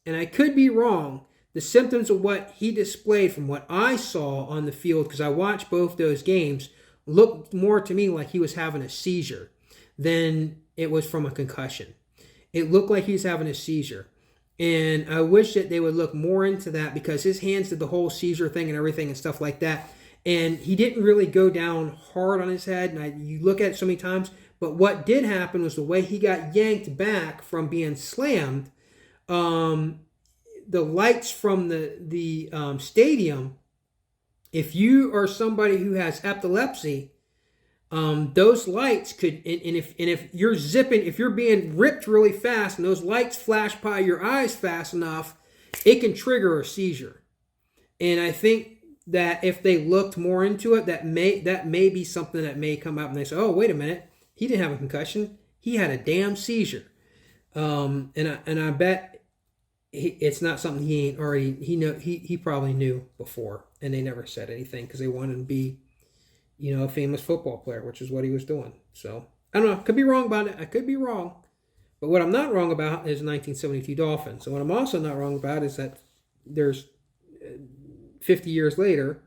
and I could be wrong, the symptoms of what he displayed from what I saw on the field, because I watched both those games, looked more to me like he was having a seizure than it was from a concussion. It looked like he was having a seizure. And I wish that they would look more into that, because his hands did the whole seizure thing and everything and stuff like that. And he didn't really go down hard on his head. And you look at it so many times. But what did happen was the way he got yanked back from being slammed. The lights from the stadium, if you are somebody who has epilepsy, those lights could, and if you're zipping, if you're being ripped really fast and those lights flash by your eyes fast enough, it can trigger a seizure. And I think that if they looked more into it, that may be something that may come up, and they say, oh, wait a minute, he didn't have a concussion, he had a damn seizure. And I bet it's not something he ain't already, he probably knew before, and they never said anything because they wanted to be, a famous football player, which is what he was doing. So I don't know, I could be wrong about it. I could be wrong. But what I'm not wrong about is 1972 Dolphins. And what I'm also not wrong about is that there's 50 years later,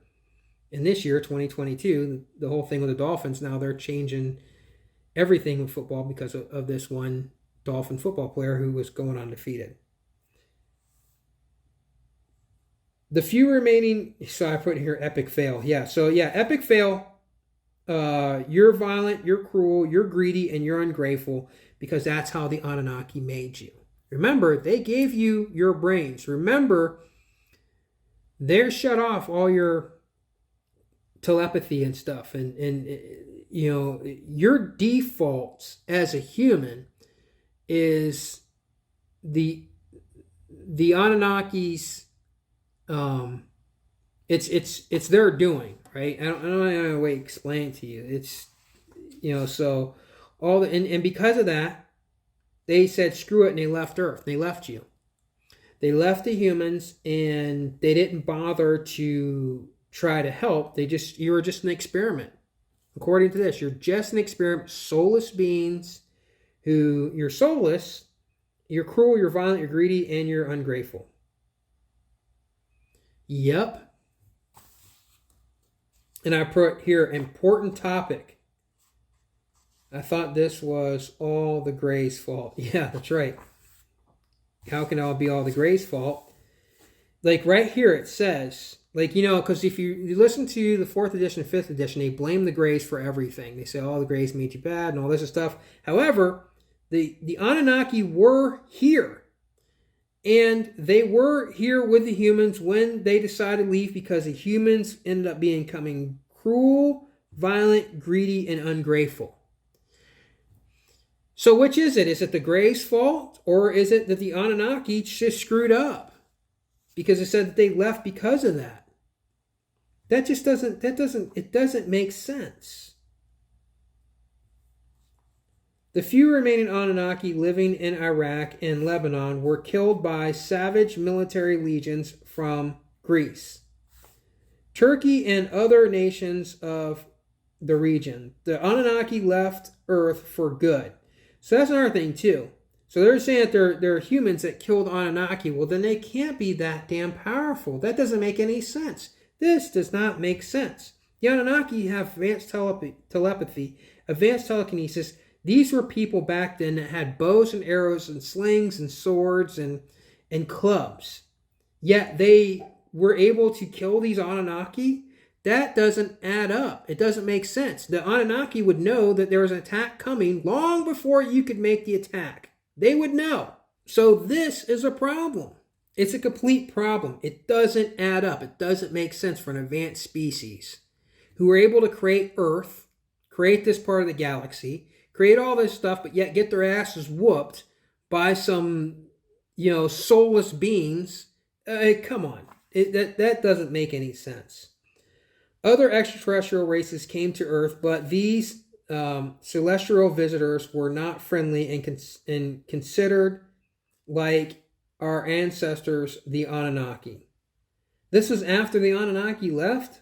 in this year, 2022, the whole thing with the Dolphins, now they're changing everything with football because of this one Dolphin football player who was going undefeated. The few remaining, so I put here epic fail. Yeah, so yeah, epic fail. You're violent, you're cruel, you're greedy, and you're ungrateful, because that's how the Anunnaki made you. Remember, they gave you your brains. Remember, they're shut off all your telepathy and stuff. And your defaults as a human is the Anunnaki's, it's their doing, right? I don't know how to explain it to you. It's, so all the, and because of that, they said screw it, and they left Earth. They left you. They left the humans, and they didn't bother to try to help. You were just an experiment. According to this, you're just an experiment. Soulless beings you're soulless, you're cruel, you're violent, you're greedy, and you're ungrateful. Yep. And I put here, important topic. I thought this was all the Greys' fault. Yeah, that's right. How can it all be all the Greys' fault? Like right here it says, like, you know, because if you listen to the 4th edition and 5th edition, they blame the Greys for everything. They say, oh, the Greys made you bad and all this stuff. However, the Anunnaki were here. And they were here with the humans when they decided to leave, because the humans ended up becoming cruel, violent, greedy, and ungrateful. So which is it? Is it the Greys' fault, or is it that the Anunnaki just screwed up? Because it said that they left because of that. That just doesn't make sense. The few remaining Anunnaki living in Iraq and Lebanon were killed by savage military legions from Greece, Turkey, and other nations of the region. The Anunnaki left Earth for good. So that's another thing too. So they're saying that they're humans that killed Anunnaki. Well, then they can't be that damn powerful. That doesn't make any sense. This does not make sense. The Anunnaki have advanced telepathy, advanced telekinesis. These were people back then that had bows and arrows and slings and swords and clubs. Yet they were able to kill these Anunnaki. That doesn't add up. It doesn't make sense. The Anunnaki would know that there was an attack coming long before you could make the attack. They would know. So this is a problem. It's a complete problem. It doesn't add up. It doesn't make sense for an advanced species who were able to create Earth, create this part of the galaxy, create all this stuff, but yet get their asses whooped by some, soulless beings. Come on. That doesn't make any sense. Other extraterrestrial races came to Earth, but these celestial visitors were not friendly and considered like our ancestors, the Anunnaki. This was after the Anunnaki left?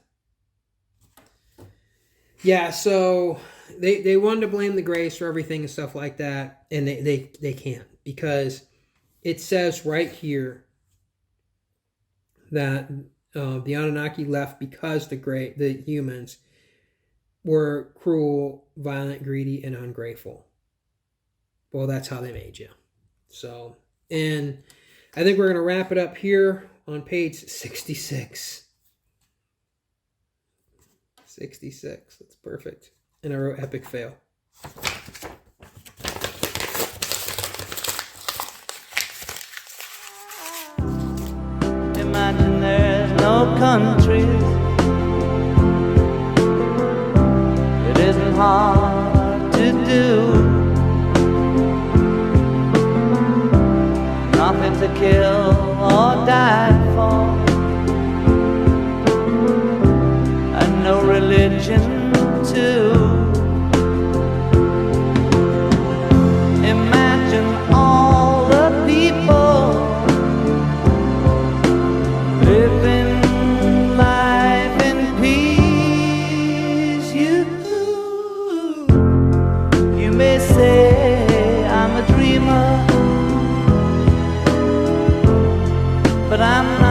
Yeah, so they wanted to blame the Greys for everything and stuff like that, and they can't, because it says right here that the Anunnaki left because the humans were cruel, violent, greedy, and ungrateful. Well, that's how they made you. So, and I think we're going to wrap it up here on page 66. 66. That's perfect. And I wrote epic fail. Imagine there's no countries. It isn't hard to do. Nothing to kill or die for, and no religion too. Imagine all the people living life in peace. You may say I'm a dreamer, but I'm